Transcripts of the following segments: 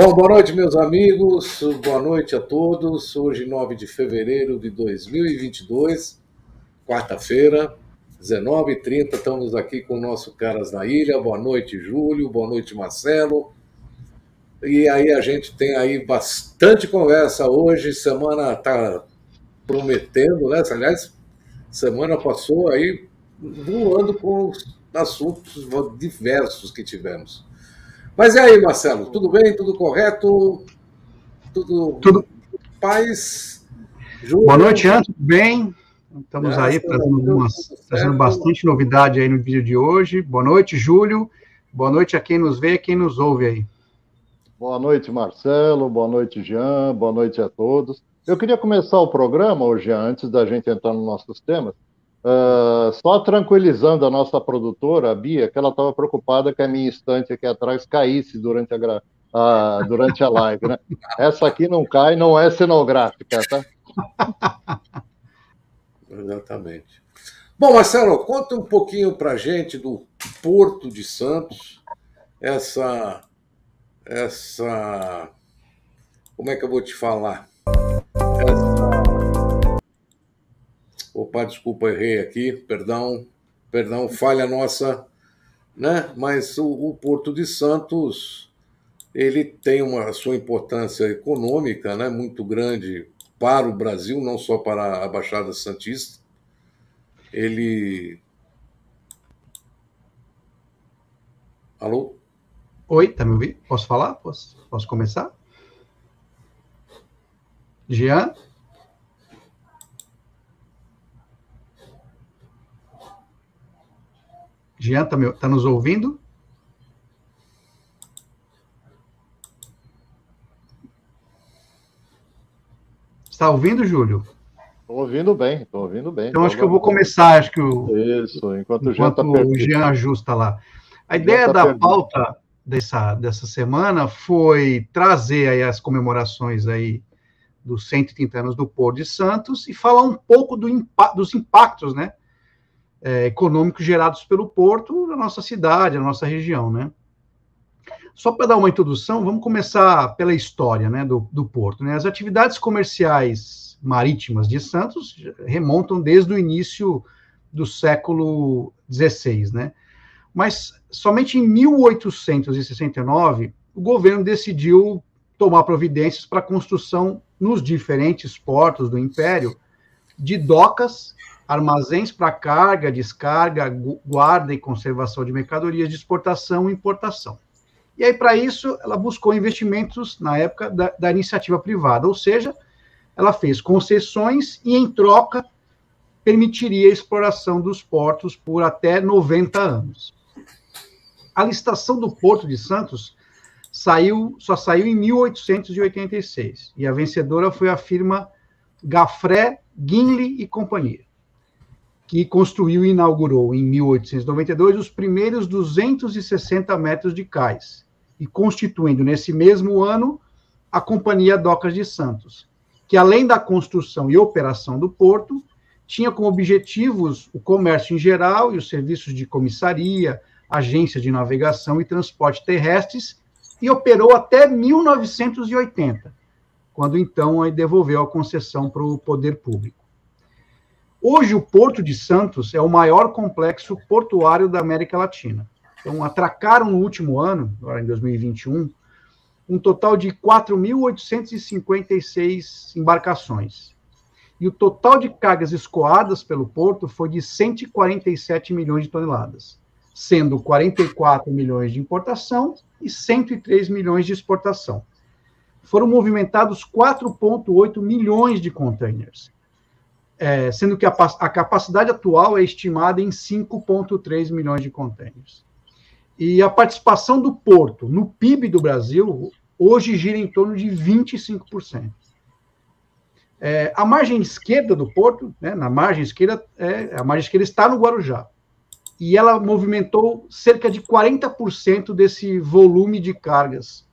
Bom, boa noite, meus amigos, boa noite a todos. Hoje, 9 de fevereiro de 2022, quarta-feira, 19h30, estamos aqui com o nosso Caras na Ilha. Boa noite, Júlio, boa noite, Marcelo. E aí a gente tem aí bastante conversa hoje, semana está prometendo, né? Aliás, semana passou aí voando com os assuntos diversos que tivemos. Mas e aí, Marcelo, tudo bem? Tudo correto? Tudo paz? Júlio? Boa noite, Ian, tudo bem? Estamos aí trazendo bastante novidade aí no vídeo de hoje. Boa noite, Júlio. Boa noite a quem nos vê e quem nos ouve aí. Boa noite, Marcelo. Boa noite, Jean. Boa noite a todos. Eu queria começar o programa hoje, Jean, antes da gente entrar nos nossos temas, só tranquilizando a nossa produtora, a Bia, que ela estava preocupada que a minha estante aqui atrás caísse durante a live, né? Essa aqui não cai, não é cenográfica, tá? Exatamente. Bom, Marcelo, conta um pouquinho para a gente do Porto de Santos, como é que eu vou te falar? Opa, desculpa, errei aqui, perdão, falha nossa, né? Mas o Porto de Santos, ele tem a sua importância econômica, né, muito grande para o Brasil, não só para a Baixada Santista. Alô? Oi, tá me ouvindo? Posso falar? Posso começar? Jean? Jean, tá nos ouvindo? Está ouvindo, Júlio? Estou ouvindo bem, estou ouvindo bem. Então, acho que eu vou começar, Isso, enquanto o Jean ajusta lá. A ideia da pauta dessa semana foi trazer aí as comemorações aí dos 130 anos do Porto de Santos e falar um pouco dos impactos, né, econômicos gerados pelo Porto na nossa cidade, na nossa região, né? Só para dar uma introdução, vamos começar pela história, né, do Porto, né? As atividades comerciais marítimas de Santos remontam desde o início do século XVI, né? Mas somente em 1869 o governo decidiu tomar providências para a construção nos diferentes portos do Império de docas, armazéns para carga, descarga, guarda e conservação de mercadorias de exportação e importação. E aí, para isso, ela buscou investimentos na época da iniciativa privada, ou seja, ela fez concessões e, em troca, permitiria a exploração dos portos por até 90 anos. A licitação do Porto de Santos só saiu em 1886, e a vencedora foi a firma Gaffré, Guinle e Companhia, que construiu e inaugurou em 1892 os primeiros 260 metros de cais, e constituindo nesse mesmo ano a Companhia Docas de Santos, que além da construção e operação do porto, tinha como objetivos o comércio em geral e os serviços de comissaria, agência de navegação e transporte terrestres, e operou até 1980, quando então aí devolveu a concessão para o poder público. Hoje, o Porto de Santos é o maior complexo portuário da América Latina. Então, atracaram no último ano, agora em 2021, um total de 4.856 embarcações. E o total de cargas escoadas pelo porto foi de 147 milhões de toneladas, sendo 44 milhões de importação e 103 milhões de exportação. Foram movimentados 4,8 milhões de containers, sendo que a capacidade atual é estimada em 5,3 milhões de containers. E a participação do porto no PIB do Brasil hoje gira em torno de 25%. A margem esquerda do porto, né, a margem esquerda está no Guarujá, e ela movimentou cerca de 40% desse volume de cargas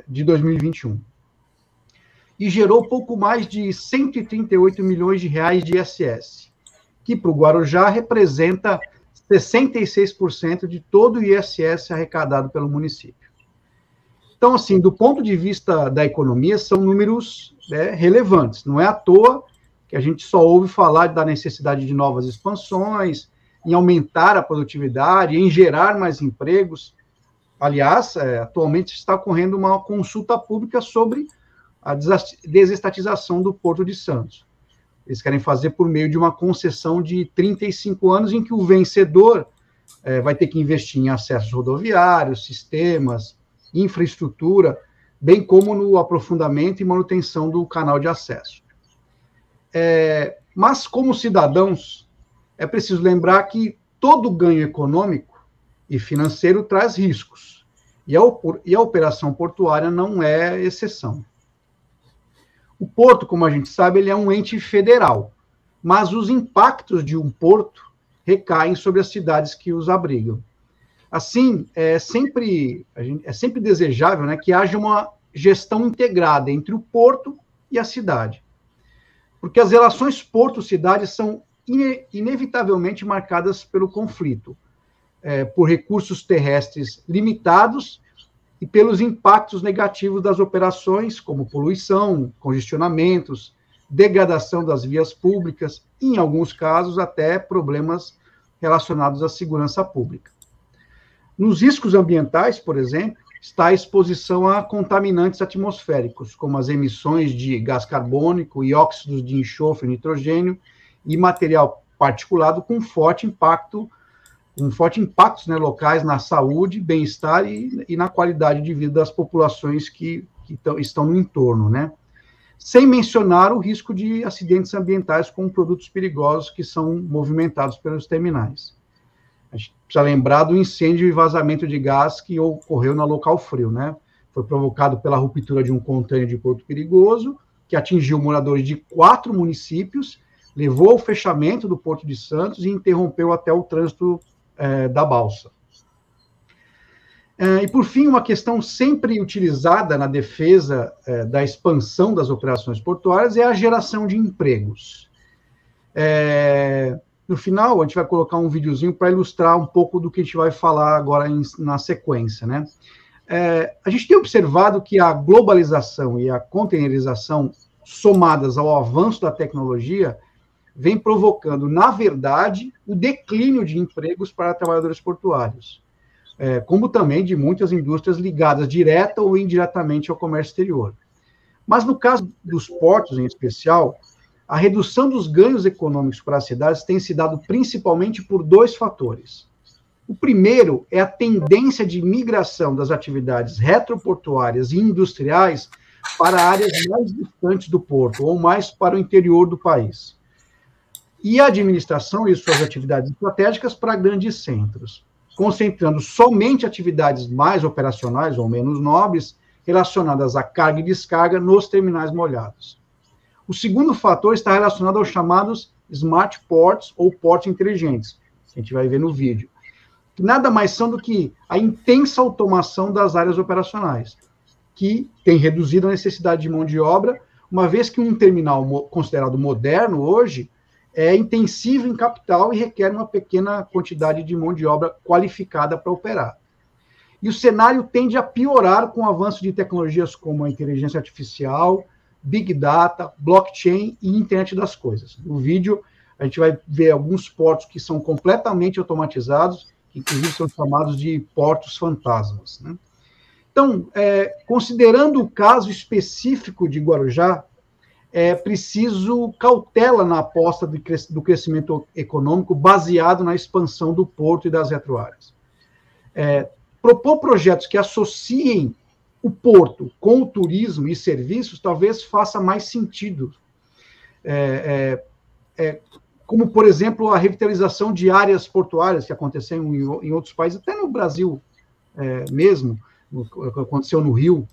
de 2021. E gerou pouco mais de 138 milhões de reais de ISS, que para o Guarujá representa 66% de todo o ISS arrecadado pelo município. Então, assim, do ponto de vista da economia, são números, né, relevantes. Não é à toa que a gente só ouve falar da necessidade de novas expansões, em aumentar a produtividade, em gerar mais empregos. Aliás, atualmente está ocorrendo uma consulta pública sobre a desestatização do Porto de Santos. Eles querem fazer por meio de uma concessão de 35 anos, em que o vencedor vai ter que investir em acessos rodoviários, sistemas, infraestrutura, bem como no aprofundamento e manutenção do canal de acesso. Mas, como cidadãos, é preciso lembrar que todo ganho econômico e financeiro traz riscos, e a operação portuária não é exceção. O porto, como a gente sabe, ele é um ente federal, mas os impactos de um porto recaem sobre as cidades que os abrigam. Assim, é sempre desejável, né, que haja uma gestão integrada entre o porto e a cidade, porque as relações porto-cidade são inevitavelmente marcadas pelo conflito, por recursos terrestres limitados e pelos impactos negativos das operações, como poluição, congestionamentos, degradação das vias públicas, e, em alguns casos, até problemas relacionados à segurança pública. Nos riscos ambientais, por exemplo, está a exposição a contaminantes atmosféricos, como as emissões de gás carbônico e óxidos de enxofre e nitrogênio e material particulado com forte impactos, né, locais na saúde, bem-estar e na qualidade de vida das populações que estão no entorno, né? Sem mencionar o risco de acidentes ambientais com produtos perigosos que são movimentados pelos terminais. A gente precisa lembrar do incêndio e vazamento de gás que ocorreu na Local Frio, né? Foi provocado pela ruptura de um contêiner de Porto Perigoso, que atingiu moradores de 4 municípios, levou ao fechamento do Porto de Santos e interrompeu até o trânsito da balsa. E, por fim, uma questão sempre utilizada na defesa da expansão das operações portuárias é a geração de empregos. No final, a gente vai colocar um videozinho para ilustrar um pouco do que a gente vai falar agora na sequência, né? A gente tem observado que a globalização e a containerização, somadas ao avanço da tecnologia, vem provocando, na verdade, o declínio de empregos para trabalhadores portuários, como também de muitas indústrias ligadas direta ou indiretamente ao comércio exterior. Mas, no caso dos portos, em especial, a redução dos ganhos econômicos para as cidades tem se dado principalmente por 2 fatores. O primeiro é a tendência de migração das atividades retroportuárias e industriais para áreas mais distantes do porto, ou mais para o interior do país. E a administração e suas atividades estratégicas para grandes centros, concentrando somente atividades mais operacionais ou menos nobres, relacionadas à carga e descarga nos terminais molhados. O segundo fator está relacionado aos chamados smart ports ou portos inteligentes, que a gente vai ver no vídeo, que nada mais são do que a intensa automação das áreas operacionais, que tem reduzido a necessidade de mão de obra, uma vez que um terminal considerado moderno hoje é intensivo em capital e requer uma pequena quantidade de mão de obra qualificada para operar. E o cenário tende a piorar com o avanço de tecnologias como a inteligência artificial, Big Data, blockchain e internet das coisas. No vídeo, a gente vai ver alguns portos que são completamente automatizados, que inclusive são chamados de portos fantasmas, né? Então, considerando o caso específico de Guarujá, é preciso cautela na aposta do crescimento econômico baseado na expansão do porto e das retroáreas. Propor projetos que associem o porto com o turismo e serviços talvez faça mais sentido. Como, por exemplo, a revitalização de áreas portuárias que aconteceu em outros países, até no Brasil mesmo, aconteceu no Rio,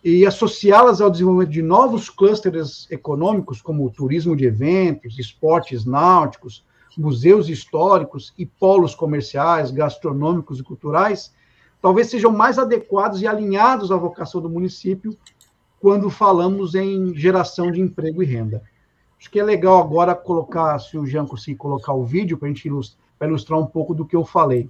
e associá-las ao desenvolvimento de novos clusters econômicos, como o turismo de eventos, esportes náuticos, museus históricos e polos comerciais, gastronômicos e culturais, talvez sejam mais adequados e alinhados à vocação do município quando falamos em geração de emprego e renda. Acho que é legal agora colocar, se o Jean conseguir colocar o vídeo para a gente ilustrar um pouco do que eu falei.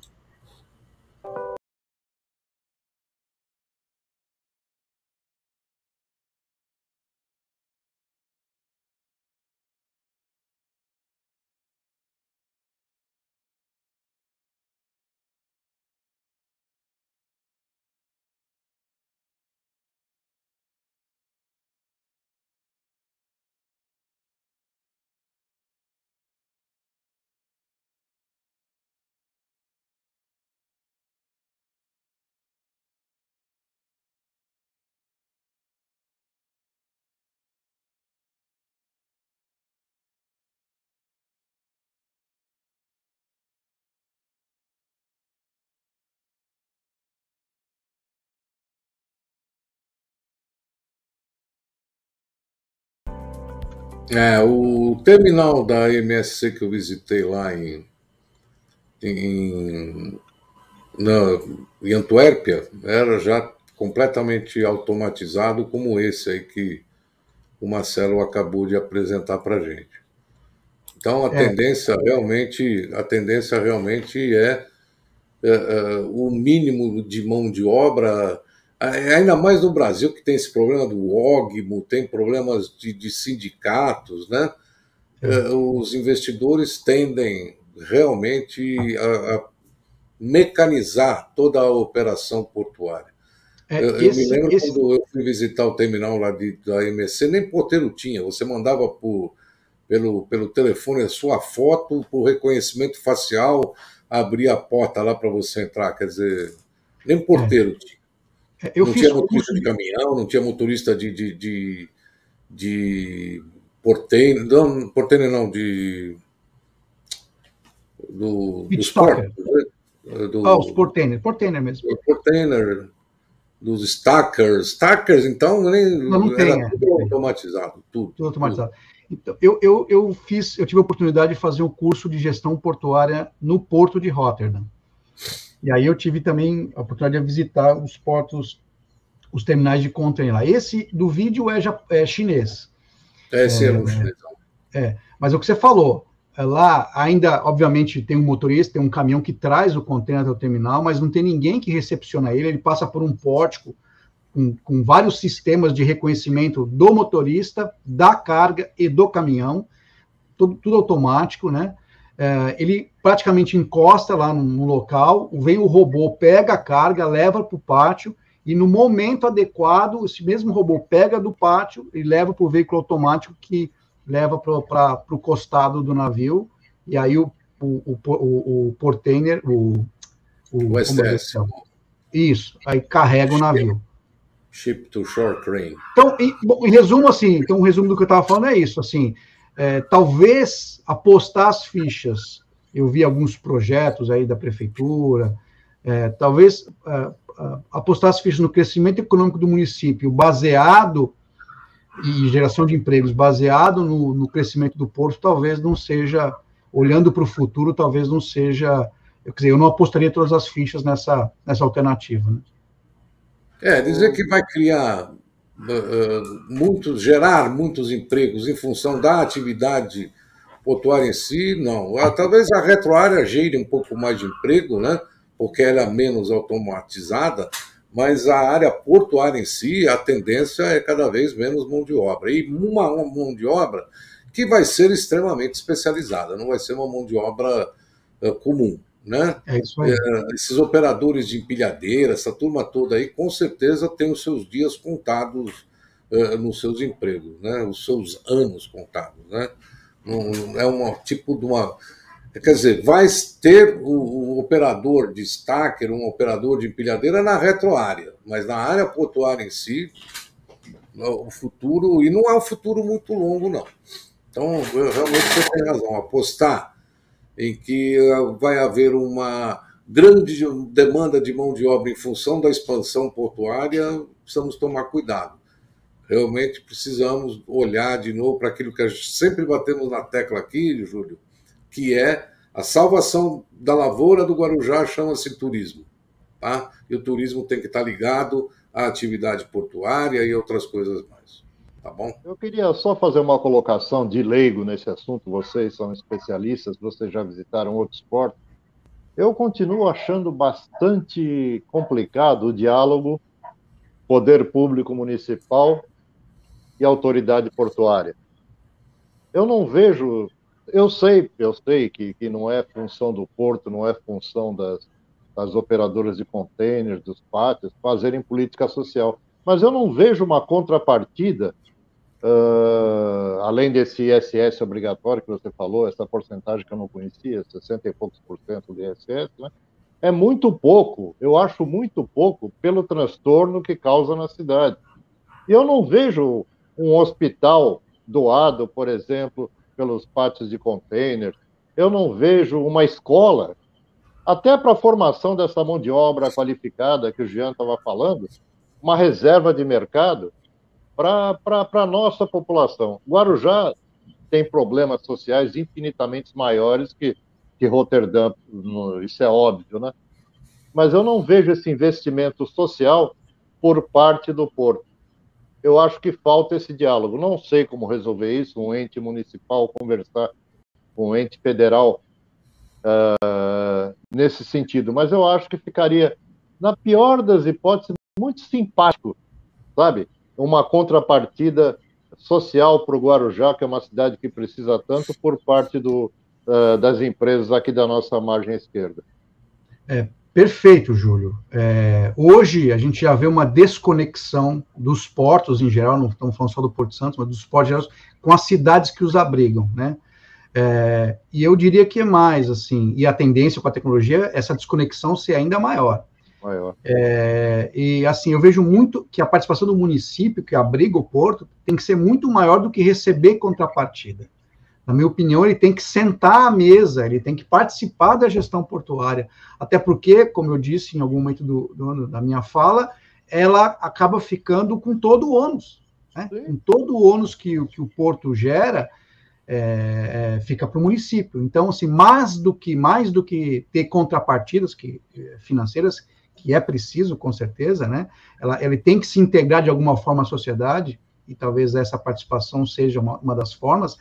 O terminal da MSC que eu visitei lá em, em Antuérpia era já completamente automatizado, como esse aí que o Marcelo acabou de apresentar para a gente. Então, a tendência realmente é o mínimo de mão de obra, ainda mais no Brasil, que tem esse problema do OGMO, tem problemas de sindicatos, né? Os investidores tendem realmente a mecanizar toda a operação portuária. Eu me lembro quando eu fui visitar o terminal lá da MSC, nem porteiro tinha, você mandava pelo telefone a sua foto, por reconhecimento facial, abrir a porta lá para você entrar, quer dizer, nem porteiro tinha. Não tinha motorista de caminhão, não tinha motorista de porteiro, não, porteiro não, dos portos, né? Os portainer mesmo. Portainer, dos stackers, então não tem, era tudo automatizado, tudo automatizado. Então, eu tive a oportunidade de fazer um curso de gestão portuária no Porto de Rotterdam. E aí eu tive também a oportunidade de visitar os portos, os terminais de container lá. Esse do vídeo é chinês. Esse é um chinês. Mas o que você falou, lá ainda, obviamente, tem um motorista, tem um caminhão que traz o container até o terminal, mas não tem ninguém que recepciona ele passa por um pórtico com vários sistemas de reconhecimento do motorista, da carga e do caminhão, tudo automático, né? Ele praticamente encosta lá no local, vem o robô, pega a carga, leva para o pátio, e no momento adequado, esse mesmo robô pega do pátio e leva para o veículo automático que leva para o costado do navio, e aí o portainer, o STS. Isso, aí carrega o navio. Ship to Shore Crane. Então, em resumo, assim, então, o resumo do que eu estava falando é isso, assim, talvez apostar as fichas, eu vi alguns projetos aí da prefeitura, talvez apostar as fichas no crescimento econômico do município, baseado e geração de empregos, baseado no crescimento do porto, talvez não seja, olhando para o futuro, talvez não seja, eu não apostaria todas as fichas nessa alternativa, né? Dizer que vai criar gerar muitos empregos em função da atividade portuária em si, não. Talvez a retroárea gere um pouco mais de emprego, né? Porque ela é menos automatizada, mas a área portuária em si, a tendência é cada vez menos mão de obra. E uma mão de obra que vai ser extremamente especializada, não vai ser uma mão de obra comum, né? É isso aí. Esses operadores de empilhadeira, essa turma toda aí, com certeza tem os seus dias contados nos seus empregos, né? Os seus anos contados, né? É um tipo de uma... Quer dizer, vai ter o operador de stacker, um operador de empilhadeira na retroárea, mas na área portuária em si, o futuro, e não é um futuro muito longo, não. Então, realmente você tem razão, apostar em que vai haver uma grande demanda de mão de obra em função da expansão portuária, precisamos tomar cuidado. Realmente precisamos olhar de novo para aquilo que a gente sempre batemos na tecla aqui, Júlio, que é a salvação da lavoura do Guarujá, chama-se turismo. Tá? E o turismo tem que estar ligado à atividade portuária e outras coisas mais. Tá bom? Eu queria só fazer uma colocação de leigo nesse assunto. Vocês são especialistas, vocês já visitaram outros portos. Eu continuo achando bastante complicado o diálogo poder público municipal e autoridade portuária. Eu não vejo... Eu sei que não é função do porto, não é função das operadoras de contêineres, dos pátios, fazerem política social. Mas eu não vejo uma contrapartida, além desse ISS obrigatório que você falou, essa porcentagem que eu não conhecia, 60 e poucos % do ISS, né? É muito pouco, eu acho muito pouco, pelo transtorno que causa na cidade. E eu não vejo um hospital doado, por exemplo, pelos pátios de container, eu não vejo uma escola, até para a formação dessa mão de obra qualificada que o Jean estava falando, uma reserva de mercado para a nossa população. Guarujá tem problemas sociais infinitamente maiores que Roterdã, isso é óbvio, né? Mas eu não vejo esse investimento social por parte do Porto. Eu acho que falta esse diálogo. Não sei como resolver isso, um ente municipal conversar com um ente federal nesse sentido, mas eu acho que ficaria, na pior das hipóteses, muito simpático, sabe? Uma contrapartida social para o Guarujá, que é uma cidade que precisa tanto, por parte das empresas aqui da nossa margem esquerda. Perfeito, Júlio. Hoje a gente já vê uma desconexão dos portos em geral, não estamos falando só do Porto Santos, mas dos portos em geral, com as cidades que os abrigam, né? E eu diria que é mais, assim, e a tendência com a tecnologia, essa desconexão ser ainda maior. E, assim, eu vejo muito que a participação do município que abriga o porto tem que ser muito maior do que receber contrapartida. Na minha opinião, ele tem que sentar à mesa, ele tem que participar da gestão portuária, até porque, como eu disse em algum momento da minha fala, ela acaba ficando com todo o ônus, né? Com todo o ônus que o porto gera, fica para o município. Então, assim, mais do que ter contrapartidas financeiras, que é preciso, com certeza, né? Ele tem que se integrar de alguma forma à sociedade, e talvez essa participação seja uma das formas.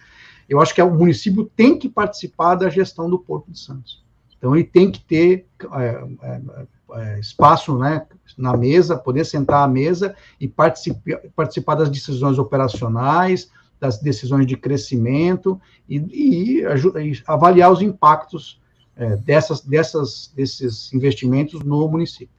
Eu acho que o município tem que participar da gestão do Porto de Santos. Então, ele tem que ter espaço, né, na mesa, poder sentar à mesa e participar das decisões operacionais, das decisões de crescimento e avaliar os impactos desses investimentos no município.